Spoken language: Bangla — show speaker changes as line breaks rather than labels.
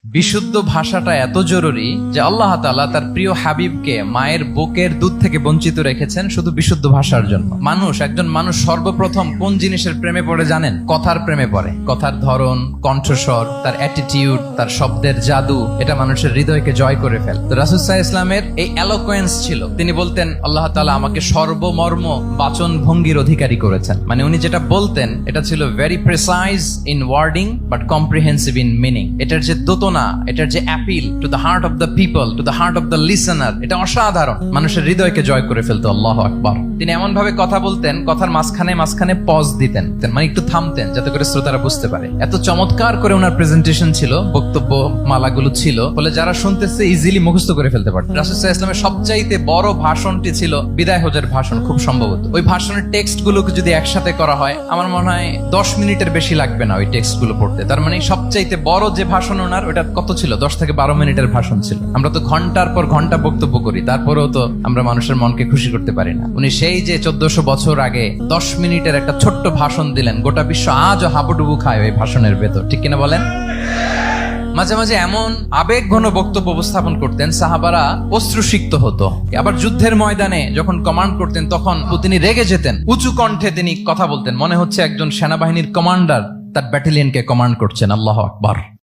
বিশুদ্ধ ভাষাটা এত জরুরি যে আল্লাহ তাআলা তার প্রিয় হাবিবকে মায়ের বুকের দুধ থেকে বঞ্চিত রেখেছেন শুধু বিশুদ্ধ ভাষার জন্য। একজন মানুষ সর্বপ্রথম কোন জিনিসের প্রেমে পড়ে জানেন? কথার প্রেমে পড়ে। কথার ধরন, কণ্ঠস্বর, তার অ্যাটিটিউড, তার শব্দের জাদু, এটা মানুষের হৃদয়কে জয় করে ফেলে। তো রাসূল সাল্লাল্লাহু আলাইহি ওয়াসাল্লামের এই এলোকোয়েন্স ছিল। তিনি বলতেন আল্লাহ তাআলা আমাকে সর্বমর্ম বাচন ভঙ্গির অধিকারী করেছেন। মানে উনি যেটা বলতেন এটা ছিল very precise in wording but comprehensive in meaning. এটার যে দোতনা, এটার যে appeal to the heart of the people, to the heart of the listener, এটা অসাধারণ। মানুষের হৃদয়কে জয় করে ফেলতো। আল্লাহু আকবার। তিনি এমন ভাবে কথা বলতেন, কথার মাঝখানে মাঝখানে পজ দিতেন, মানে একটু থামতেন যাতে করে শ্রোতারা বুঝতে পারে। এত চমৎকার করে ওনার প্রেজেন্টেশন ছিল, বক্তব্য মালাগুলো ছিল, বলে যারা শুনতেছে ইজিলি মুখস্থ করে ফেলতে পারত। রাসূল সাল্লাল্লাহু আলাইহি ওয়াসাল্লামের সবচাইতে বড় ভাষণটি ছিল বিদায় হজের ভাষণ, খুব সম্ভবত। ওই ভাষণের টেক্সট গুলোকে যদি একসাথে করা হয়, আমার মনে হয় 10 মিনিটের বেশি লাগবে না ওই টেক্সট গুলো পড়তে। তার মানে সবচাইতে বড় যে ভাষণ ওনার, ওটা কত ছিল? 10 থেকে 12 মিনিটের ভাষণ ছিল। আমরা তো ঘন্টার পর ঘন্টা বক্তব্য করি, তারপরেও তো আমরা মানুষের মনকে খুশি করতে পারি না। উনি সেই যে 1400 বছর আগে 10 মিনিটের একটা ছোট্ট ভাষণ দিলেন, গোটা বিশ্ব আজও হাবুডুবু খায় ওই ভাষণের ভেতর, ঠিক কিনা বলেন? মাঝে মাঝে এমন আবেগ ঘন বক্তব্য উপস্থাপন করতেন, সাহাবারা অশ্রুসিক্ত হতো। আবার যুদ্ধের ময়দানে যখন কমান্ড করতেন, তখন তিনি রেগে যেতেন। উঁচু কণ্ঠে তিনি কথা বলতেন, মনে হচ্ছে একজন সেনাবাহিনীর কমান্ডার তার ব্যাটালিয়নকে কমান্ড করছেন। আল্লাহু আকবার।